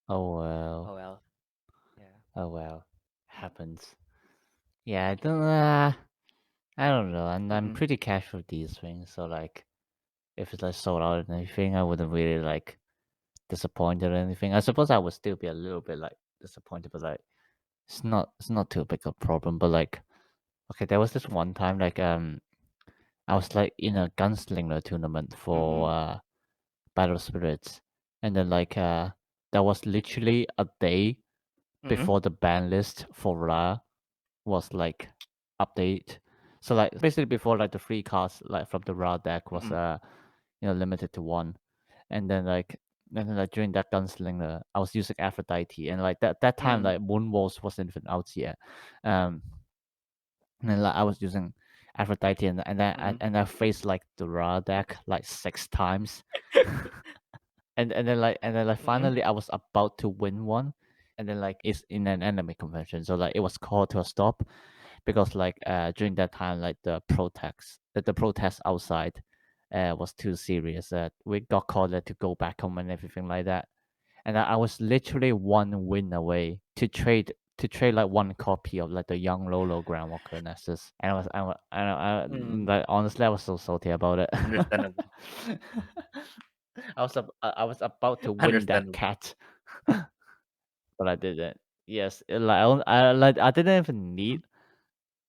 [SPEAKER 2] Oh well.
[SPEAKER 1] Oh well. Yeah.
[SPEAKER 2] Oh well. Happens. Yeah, I don't know. I'm
[SPEAKER 1] Mm-mm.
[SPEAKER 2] pretty casual with these things, so like if it's like sold out and anything, I wouldn't really like disappointed or anything. I suppose I would still be a little bit like disappointed, but like it's not too big a problem. But like okay, there was this one time like I was like in a gunslinger tournament for
[SPEAKER 1] Mm-mm.
[SPEAKER 2] Battle Spirits, and then like that was literally a day
[SPEAKER 1] Mm-mm.
[SPEAKER 2] before the ban list for Ra was like update. So like basically before like the free cards like from the Ra deck was
[SPEAKER 1] Mm-mm.
[SPEAKER 2] limited to one, and then like like during that gunslinger I was using Aphrodite, and like that time
[SPEAKER 1] Mm.
[SPEAKER 2] like Moon Walls wasn't even out yet, um and then like I was using Aphrodite,
[SPEAKER 1] Mm-mm.
[SPEAKER 2] and I faced like the Ra deck like 6 times. And then like
[SPEAKER 1] Mm-mm.
[SPEAKER 2] finally I was about to win one, and then like it's in an enemy convention, so like it was called to a stop because like during that time like the protest outside was too serious that we got called to go back home and everything like that, and I was literally one win away to trade like one copy of like the young Lolo Groundwalker Nessus, and
[SPEAKER 1] Mm.
[SPEAKER 2] like honestly I was so salty about it.
[SPEAKER 1] Understandable.
[SPEAKER 2] I was about to win that
[SPEAKER 1] Understandable.
[SPEAKER 2] cat, but I didn't. Yes, I didn't even need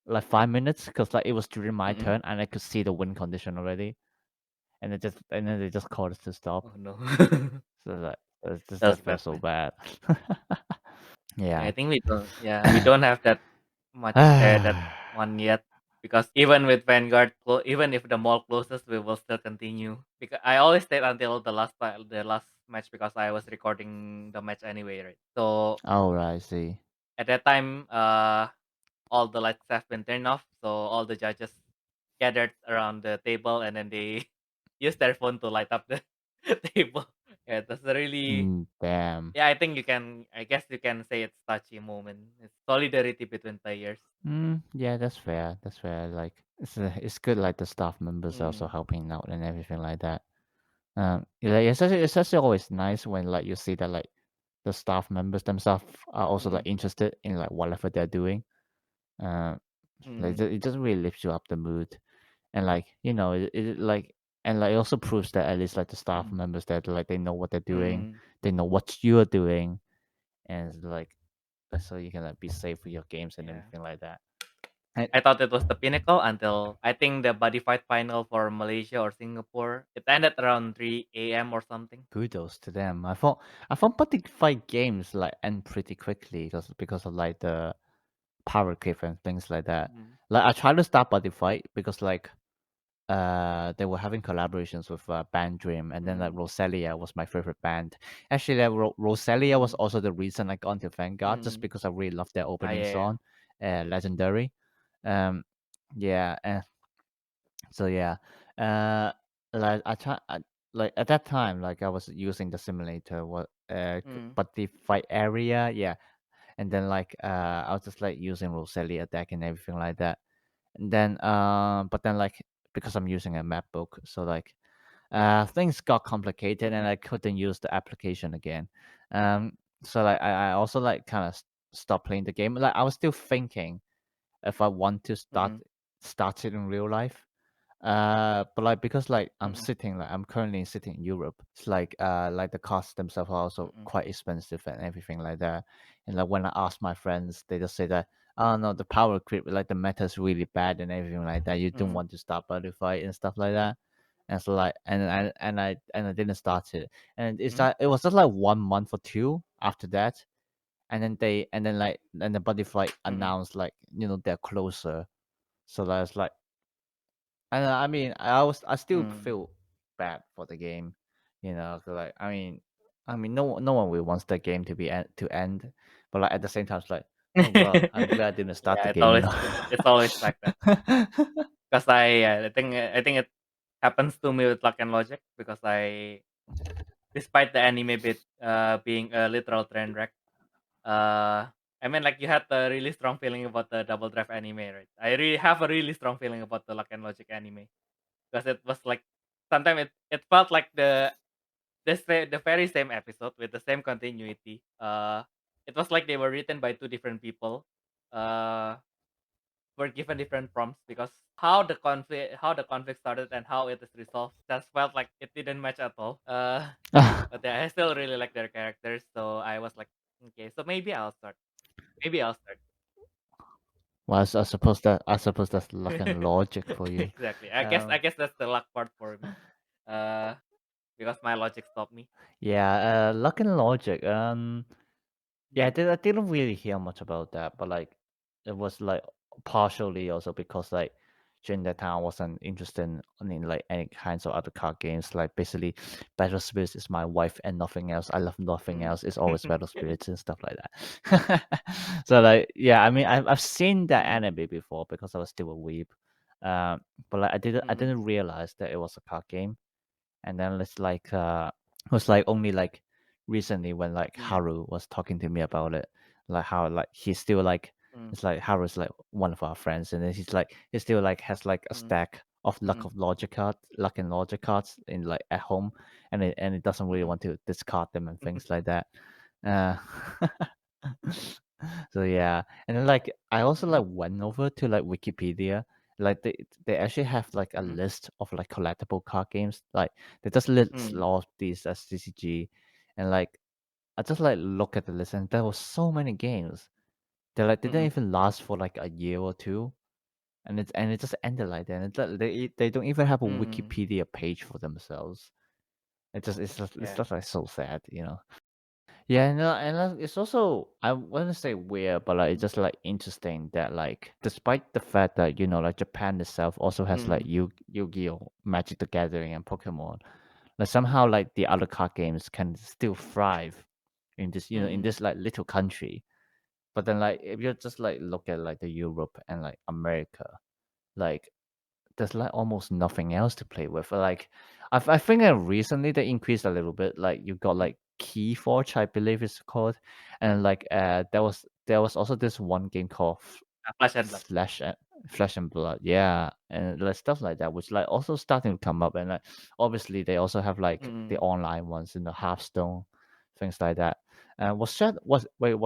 [SPEAKER 2] like 5 minutes because like it was during my
[SPEAKER 1] Mm-mm.
[SPEAKER 2] turn and I could see the win condition already, and then they just called us to stop.
[SPEAKER 1] Oh no.
[SPEAKER 2] So like
[SPEAKER 1] That was
[SPEAKER 2] that felt
[SPEAKER 1] bad,
[SPEAKER 2] so
[SPEAKER 1] man.
[SPEAKER 2] bad.
[SPEAKER 1] Yeah, I
[SPEAKER 2] Yeah.
[SPEAKER 1] think we don't. Yeah, we don't have that much that one yet. Because even with Vanguard, even if the mall closes, we will still continue. Because I always stayed until the last match because I was recording the match anyway, right? So
[SPEAKER 2] Oh right, I see.
[SPEAKER 1] at that time, all the lights have been turned off, so all the judges gathered around the table, and then they used their phone to light up the table. Yeah, that's a really
[SPEAKER 2] Damn.
[SPEAKER 1] yeah. I guess you can say it's touchy moment. It's solidarity between players.
[SPEAKER 2] Yeah, that's fair. That's fair. Like it's good. Like the staff members also
[SPEAKER 1] Mm,
[SPEAKER 2] helping out and everything like that. Yeah, it's actually always nice when like you see that like the staff members themselves are also like
[SPEAKER 1] mm,
[SPEAKER 2] interested in like whatever they're doing. Uh, like
[SPEAKER 1] mm,
[SPEAKER 2] it just really lifts you up the mood, and like it like and like it also proves that at least like the staff
[SPEAKER 1] mm,
[SPEAKER 2] members that like they know what they're doing,
[SPEAKER 1] mm.
[SPEAKER 2] they know what you're doing, and it's like so you can like be safe with your games and
[SPEAKER 1] Yeah.
[SPEAKER 2] everything like that. And
[SPEAKER 1] I thought it was the pinnacle until I think the body fight final for Malaysia or Singapore. It ended around 3 a.m. or something.
[SPEAKER 2] kudos to them. I thought Buddy Fight games like end pretty quickly because of like the power cliff and things like that.
[SPEAKER 1] Mm,
[SPEAKER 2] Like I tried to start Buddy Fight because like they were having collaborations with Band Dream, and then like
[SPEAKER 1] mm,
[SPEAKER 2] Roselia was my favorite band. Actually, like, Roselia was
[SPEAKER 1] mm,
[SPEAKER 2] also the reason I got into Vanguard, just
[SPEAKER 1] mm.
[SPEAKER 2] because I really loved their
[SPEAKER 1] Ah,
[SPEAKER 2] opening
[SPEAKER 1] yeah, yeah.
[SPEAKER 2] song, Legendary. Um, yeah, so yeah, uh, like like at that time, like I was using the simulator,
[SPEAKER 1] Mm,
[SPEAKER 2] but the fight area, yeah, and then like I was just like using Roselia deck and everything like that, and then but then like because I'm using a map book, so like things got complicated and
[SPEAKER 1] mm,
[SPEAKER 2] I couldn't use the application again. So like I also like kind of stopped playing the game. Like I was still thinking if I want to
[SPEAKER 1] mm,
[SPEAKER 2] start it in real life. But like because like
[SPEAKER 1] Mm-mm.
[SPEAKER 2] I'm currently sitting in Europe. It's like the costs themselves are also
[SPEAKER 1] Mm-mm.
[SPEAKER 2] quite expensive and everything like that. And like when I ask my friends, they just say that, oh no, the power creep, like the meta is really bad and everything like that. You don't
[SPEAKER 1] Mm-mm.
[SPEAKER 2] want to start battle fight and stuff like that. And so like and I didn't start it. And it's
[SPEAKER 1] Mm.
[SPEAKER 2] like it was just like 1 month or two after that. And then the butterfly
[SPEAKER 1] Mm-mm.
[SPEAKER 2] announced like they're closer. So that's like, and I mean, I still
[SPEAKER 1] Mm.
[SPEAKER 2] feel bad for the game, 'cause, like no one will wants the game to end, but like at the same time, it's like, oh god, I'm glad I didn't start
[SPEAKER 1] Yeah,
[SPEAKER 2] the
[SPEAKER 1] it's
[SPEAKER 2] game,
[SPEAKER 1] always like that. Cause I think it happens to me with Luck and Logic because despite the anime bit being a literal train wreck, uh, I mean like you had a really strong feeling about the Double Drive anime, right? I really have a really strong feeling about the Luck and Logic anime because it was like sometimes it felt like the very same episode with the same continuity. It was like they were written by two different people. Uh, were given different prompts because how the conflict started and how it is resolved just felt like it didn't match at all. But yeah, I still really like their characters, so I was like, okay, so maybe I'll start. Maybe I'll start.
[SPEAKER 2] Well, I suppose that's luck and logic for you.
[SPEAKER 1] Exactly. I guess
[SPEAKER 2] Um,
[SPEAKER 1] I guess that's the luck part for me. Uh, because my logic stopped me.
[SPEAKER 2] yeah, luck and logic. Yeah,
[SPEAKER 1] Mm,
[SPEAKER 2] I didn't really hear much about that, but like it was like partially also because like during that time I wasn't interested in like any kinds of other card games. Like basically, Battle Spirits is my wife and nothing else. I love nothing
[SPEAKER 1] mm.
[SPEAKER 2] else. It's always Battle Spirits and stuff like that. So like yeah, I mean I've seen that
[SPEAKER 1] Mm,
[SPEAKER 2] anime before because I was still a weeb. But like I
[SPEAKER 1] mm,
[SPEAKER 2] didn't realize that it was a card game. And then it's like it was like only like recently when like
[SPEAKER 1] mm,
[SPEAKER 2] Haru was talking to me about it, like how like he's still like
[SPEAKER 1] mm,
[SPEAKER 2] it's like Haru's like one of our friends, and then he still like has like a
[SPEAKER 1] mm,
[SPEAKER 2] stack of
[SPEAKER 1] mm,
[SPEAKER 2] luck and logic cards in like at home, and it doesn't really
[SPEAKER 1] mm,
[SPEAKER 2] want to discard them and things like that. Uh, so yeah, and then like I also
[SPEAKER 1] mm,
[SPEAKER 2] like went over to like Wikipedia. Like they actually have like a
[SPEAKER 1] mm,
[SPEAKER 2] list of like collectible card games. Like they just list
[SPEAKER 1] mm,
[SPEAKER 2] all of these as CCG, and like I just like look at the list, and there was so many games. They didn't
[SPEAKER 1] mm,
[SPEAKER 2] even last for like a year or two, and it just ended like that. And they don't even have a
[SPEAKER 1] mm.
[SPEAKER 2] Wikipedia page for themselves. It's
[SPEAKER 1] Yeah.
[SPEAKER 2] just like so sad. Yeah, no, and it's also I wouldn't say weird, but like it's
[SPEAKER 1] Mm,
[SPEAKER 2] just like interesting that like despite the fact that like Japan itself also has like
[SPEAKER 1] mm,
[SPEAKER 2] Yu-Gi-Oh, Magic the Gathering, and Pokemon, like somehow like the other card games can still thrive in this in
[SPEAKER 1] mm,
[SPEAKER 2] this like little country. But then like if you just like look at like the Europe and like America, like there's like almost nothing else to play with. Like, I think recently they increased a little bit. Like you got
[SPEAKER 1] mm.
[SPEAKER 2] like Keyforge, I believe it's called, and like there was also this one game called
[SPEAKER 1] Flash and Blood.
[SPEAKER 2] Slash Flesh and Blood, yeah, and like stuff like that, which like also starting to come up, and like obviously they also have like the
[SPEAKER 1] Mm.
[SPEAKER 2] online ones in the Hearthstone, things like that. Was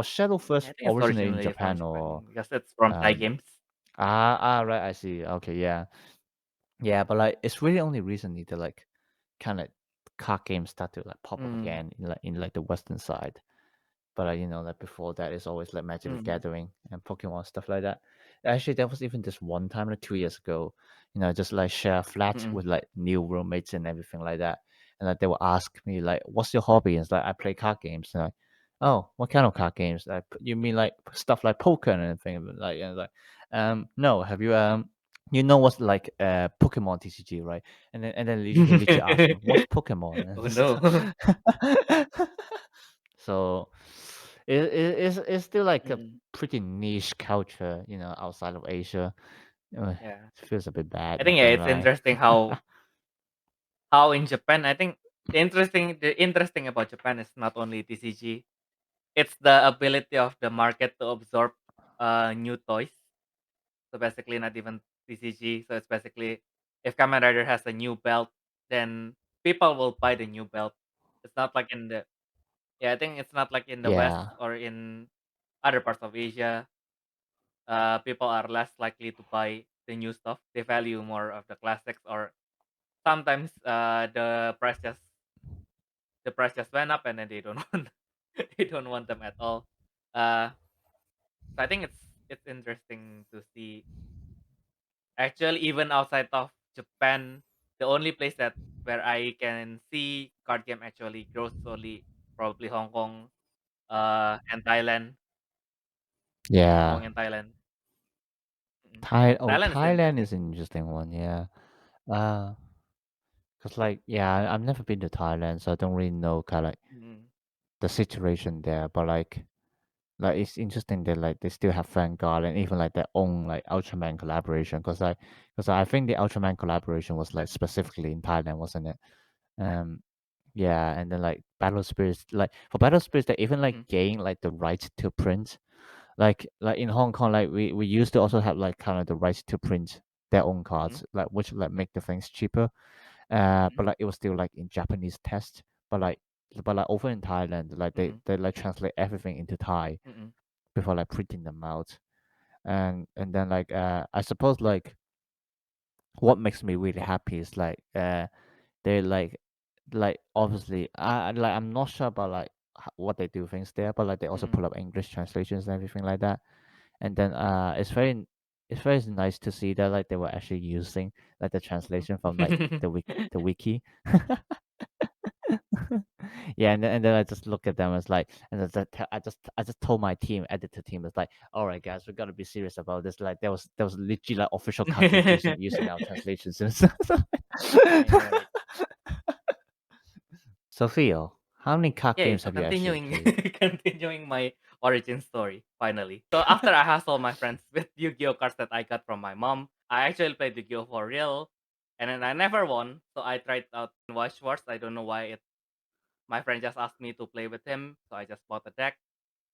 [SPEAKER 2] Shadow
[SPEAKER 1] I
[SPEAKER 2] first
[SPEAKER 1] think it's
[SPEAKER 2] originated in
[SPEAKER 1] originally from
[SPEAKER 2] Japan
[SPEAKER 1] Japan
[SPEAKER 2] or
[SPEAKER 1] because it's from Thai
[SPEAKER 2] um
[SPEAKER 1] Games.
[SPEAKER 2] right, I see. Okay, yeah. Yeah, but like it's really only recently that like kind of card games start to like pop up
[SPEAKER 1] Mm,
[SPEAKER 2] again in like the western side. But like before that, it's always like Magic the
[SPEAKER 1] mm,
[SPEAKER 2] Gathering and Pokemon stuff like that. Actually, there was even this one time like 2 years ago, just like share a flat
[SPEAKER 1] mm,
[SPEAKER 2] with like new roommates and everything like that. And like they will ask me like, "What's your hobby?" And it's like I play card games. And like, oh, what kind of card games? Like you mean like stuff like poker and everything? Like and like, no. Have you you know what's like Pokemon TCG, right? And then he literally asked me, "What's Pokemon?" And
[SPEAKER 1] Oh no.
[SPEAKER 2] so it's still like a
[SPEAKER 1] Mm,
[SPEAKER 2] pretty niche culture, outside of Asia.
[SPEAKER 1] yeah.
[SPEAKER 2] It feels a bit bad,
[SPEAKER 1] I
[SPEAKER 2] not
[SPEAKER 1] think, yeah,
[SPEAKER 2] gonna
[SPEAKER 1] it's
[SPEAKER 2] lie.
[SPEAKER 1] interesting how in Japan, I think the interesting about Japan is not only TCG, it's the ability of the market to absorb new toys. So basically not even TCG. So it's basically if Kamen Rider has a new belt, then people will buy the new belt. It's not like in the Yeah, I think it's not like in the West
[SPEAKER 2] Yeah,
[SPEAKER 1] or in other parts of Asia. People are less likely to buy the new stuff. They value more of the classics, or sometimes the price just went up and then they don't want they don't want them at all. Uh, so I think it's interesting to see. Actually, even outside of Japan, the only place that where I can see card game actually grows slowly, probably and Thailand. Hong
[SPEAKER 2] Yeah.
[SPEAKER 1] Kong and Thailand. Mm. Thailand is
[SPEAKER 2] Thailand
[SPEAKER 1] interesting.
[SPEAKER 2] is an interesting one, yeah. Uh, cause like yeah, I've never been to Thailand, so I don't really know kind of like
[SPEAKER 1] Mm.
[SPEAKER 2] the situation there. But like it's interesting that like they still have Vanguard and even like their own like Ultraman collaboration. Cause I think the Ultraman collaboration was like specifically in Thailand, wasn't it? Um, yeah, and then like Battle Spirits, like for Battle Spirits, they even like
[SPEAKER 1] Mm.
[SPEAKER 2] gain like the right to print. Like in Hong Kong, like we used to also have like kind of the right to print their own
[SPEAKER 1] Mm.
[SPEAKER 2] cards, like which like make the things cheaper.
[SPEAKER 1] Mm.
[SPEAKER 2] But like it was still like in Japanese text. But like over in Thailand, like
[SPEAKER 1] Mm.
[SPEAKER 2] they like translate everything into Thai
[SPEAKER 1] Mm.
[SPEAKER 2] before like printing them out. And then like I suppose what makes me really happy is they like obviously I'm not sure about like what they do things there, but like they also
[SPEAKER 1] Mm.
[SPEAKER 2] pull up English translations and everything like that. And then it's very nice to see that like they were actually using like the translation from like
[SPEAKER 1] Mm.
[SPEAKER 2] the wiki. Yeah, and then I just look at them as like, and I just told my team, editor team, it's like, all right, guys, we gotta be serious about this. Like there was literally like official countries using our translations. And stuff.
[SPEAKER 1] I know, right?
[SPEAKER 2] So Theo, how many card
[SPEAKER 1] Yay!
[SPEAKER 2] games
[SPEAKER 1] So
[SPEAKER 2] have you actually
[SPEAKER 1] continuing
[SPEAKER 2] played?
[SPEAKER 1] continuing my origin story finally. So after I hustled my friends with Yu-Gi-Oh cards that I got from my mom, I actually played Yu-Gi-Oh for real, and then I never won. So I tried out Watch Wars. I don't know why it. My friend just asked me to play with him, so I just bought a deck.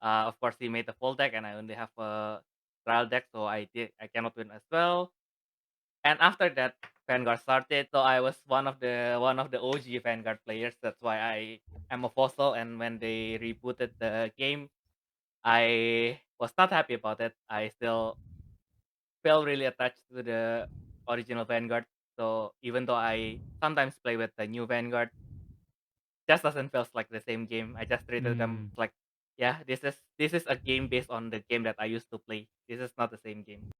[SPEAKER 1] Of course, he made the full deck, and I only have a trial deck, so I cannot win as well. And after that, Vanguard started, so I was one of the OG Vanguard players. That's why I am a fossil. And when they rebooted the game, I was not happy about it. I still feel really attached to the original Vanguard. So even though I sometimes play with the new Vanguard, just doesn't feel like the same game. I just treated them
[SPEAKER 2] Mm,
[SPEAKER 1] like, yeah, this is a game based on the game that I used to play. This is not the same game.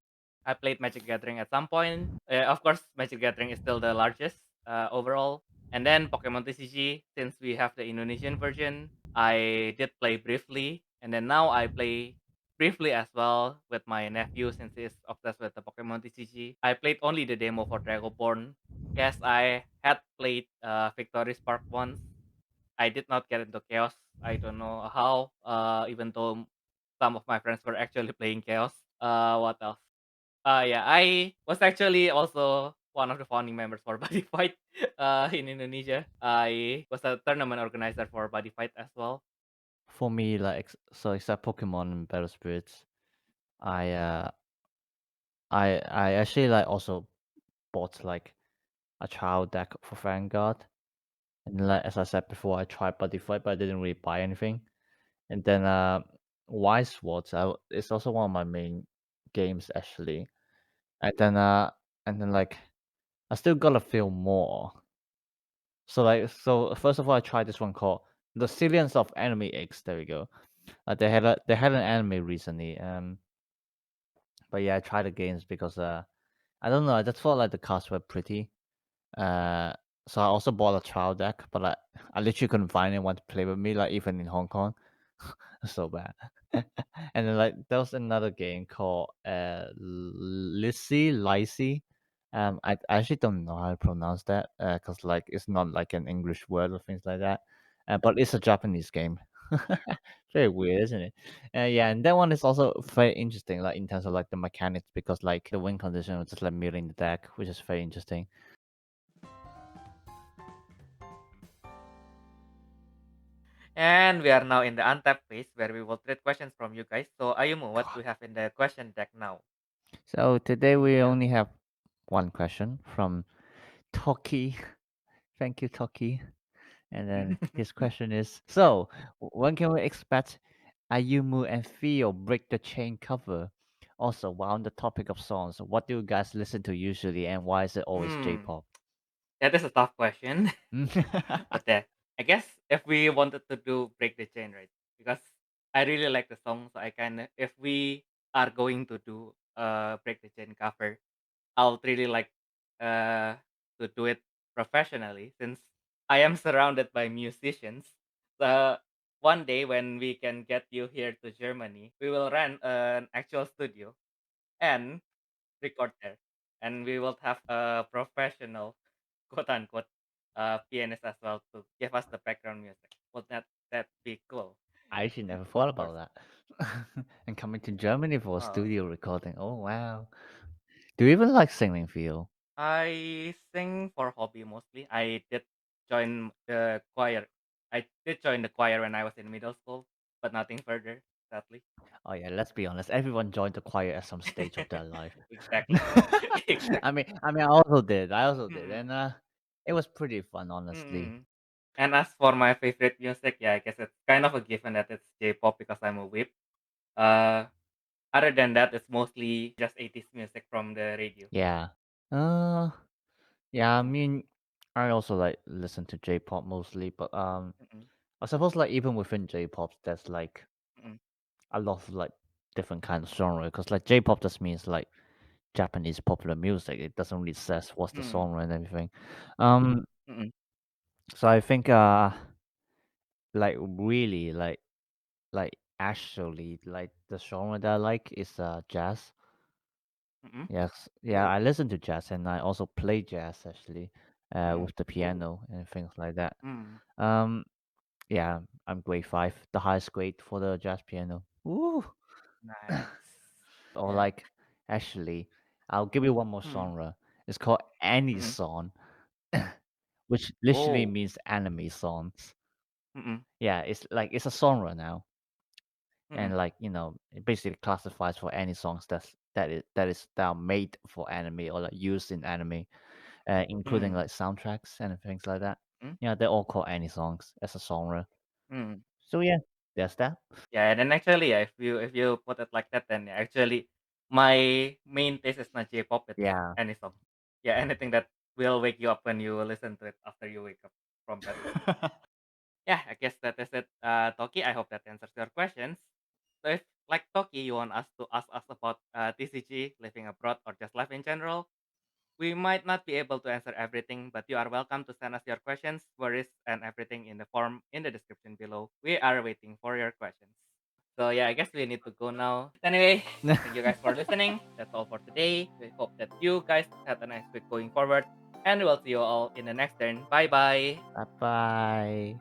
[SPEAKER 1] I played Magic Gathering at some point. Of course, Magic Gathering is still the largest overall. And then Pokemon TCG, since we have the Indonesian version, I did play briefly. And then now I play briefly as well with my nephew since he's obsessed with the Pokemon TCG. I played only the demo for Dragonborn. Yes, I had played Victory Spark once. I did not get into Chaos. I don't know how, even though some of my friends were actually playing Chaos. What else? Yeah, I was actually also one of the founding members for Body Fight in Indonesia. I was a tournament organizer for Body Fight as well.
[SPEAKER 2] for me, like so except Pokemon and Battle Spirits, I I actually like also bought like a child deck for Vanguard. And then, like as I said before, I tried Buddy Fight, but I didn't really buy anything. And then Wise Swords, it's also one of my main games actually. And then like I still got a few more. So first of all, I tried this one called The Zillions of Enemy Eggs. There we go. They had an anime recently. But yeah, I tried the games because I don't know. I just felt like the cards were pretty. Uh, so I also bought a trial deck, but I literally couldn't find anyone to play with me, like even in Hong Kong. So bad. And then like there was another game called Lissy. I actually don't know how to pronounce that because like it's not like an English word or things like that. But it's a Japanese game. Very weird, isn't it? Yeah, and that one is also very interesting, like in terms of like the mechanics, because like the win condition was just like mirroring the deck, which is very interesting.
[SPEAKER 1] And we are now in the untapped phase where we will treat questions from you guys. So Ayumu, what do
[SPEAKER 2] God.
[SPEAKER 1] we have in the question deck now?
[SPEAKER 2] So today we
[SPEAKER 1] Yeah.
[SPEAKER 2] only have one question from Toki. Thank you, Toki. And then his question is: So, when can we expect Ayumu and Theo break the chain cover? Also, while on the topic of songs, what do you guys listen to usually, and why is it always
[SPEAKER 1] Hmm.
[SPEAKER 2] J-pop?
[SPEAKER 1] That is a tough question. But yeah, I guess if we wanted to do break the chain, right? Because I really like the song, so I can. If we are going to do break the chain cover, I would really like uh to do it professionally since I am surrounded by musicians. So one day when we can get you here to Germany, we will rent an actual studio and record there, and we will have a professional, quote unquote, pianist as well to give us the background music. Would that be cool?
[SPEAKER 2] I actually never
[SPEAKER 1] Of
[SPEAKER 2] thought about
[SPEAKER 1] course.
[SPEAKER 2] that. And coming to Germany for a
[SPEAKER 1] Oh,
[SPEAKER 2] studio recording. Oh wow. Do you even like singing, Theo?
[SPEAKER 1] I sing for hobby mostly. I did join the choir. I did join the choir when I was in middle school, but nothing further, sadly.
[SPEAKER 2] Oh yeah, let's be honest. Everyone joined the choir at some stage of their life.
[SPEAKER 1] Exactly. Exactly.
[SPEAKER 2] I also did. I also did,
[SPEAKER 1] Mm-mm.
[SPEAKER 2] and it was pretty fun, honestly.
[SPEAKER 1] Mm-mm. And as for my favorite music, yeah, I guess it's kind of a given that it's J-pop because I'm a whip. Uh, Other than that, it's mostly just 80s music from the radio.
[SPEAKER 2] Yeah. Uh, yeah. I mean, I also like listen to J-pop mostly, but
[SPEAKER 1] Mm-mm.
[SPEAKER 2] I suppose like even within J-pop, there's like
[SPEAKER 1] Mm-mm.
[SPEAKER 2] a lot of like different kind of genre. Because like J-pop just means like Japanese popular music. It doesn't really says what's the
[SPEAKER 1] Mm-mm.
[SPEAKER 2] genre and everything. Um,
[SPEAKER 1] Mm-mm.
[SPEAKER 2] so I think like really like actually like the genre that I like is jazz.
[SPEAKER 1] Mm-mm.
[SPEAKER 2] Yes, yeah,
[SPEAKER 1] Oh.
[SPEAKER 2] I listen to jazz and I also play jazz actually,
[SPEAKER 1] Mm-mm.
[SPEAKER 2] with the
[SPEAKER 1] Oh.
[SPEAKER 2] piano and things like that.
[SPEAKER 1] Mm.
[SPEAKER 2] Um, yeah, I'm grade 5, the highest grade for the jazz piano. Woo!
[SPEAKER 1] Nice.
[SPEAKER 2] Or
[SPEAKER 1] Yeah.
[SPEAKER 2] like, actually, I'll give you one more
[SPEAKER 1] Mm.
[SPEAKER 2] genre. It's called any
[SPEAKER 1] Mm-mm.
[SPEAKER 2] song, which literally
[SPEAKER 1] Oh.
[SPEAKER 2] means anime songs.
[SPEAKER 1] Mm-mm.
[SPEAKER 2] Yeah, it's like it's a genre now,
[SPEAKER 1] Mm-mm.
[SPEAKER 2] and like it basically classifies for any songs that are made for anime or like used in anime, including
[SPEAKER 1] Mm.
[SPEAKER 2] like soundtracks and things like that.
[SPEAKER 1] Mm.
[SPEAKER 2] Yeah, they're all called any songs as a genre.
[SPEAKER 1] Mm.
[SPEAKER 2] So yeah, there's that.
[SPEAKER 1] Yeah, and then actually, yeah, if you put it like that, then yeah, actually, my main taste is not J-pop. It's
[SPEAKER 2] Yeah.
[SPEAKER 1] any song. Yeah, anything that will wake you up when you listen to it after you wake up from bed. Yeah, I guess that is it, Toki. I hope that answers your questions. So if, like Toki, you want us to ask us about TCG, living abroad, or just life in general, we might not be able to answer everything, but you are welcome to send us your questions, worries, and everything in the form in the description below. We are waiting for your questions. So yeah, I guess we need to go now. Anyway, thank you guys for listening. That's all for today. We hope that you guys have a nice week going forward, and we'll see you all in the next turn. Bye bye.
[SPEAKER 2] Bye bye.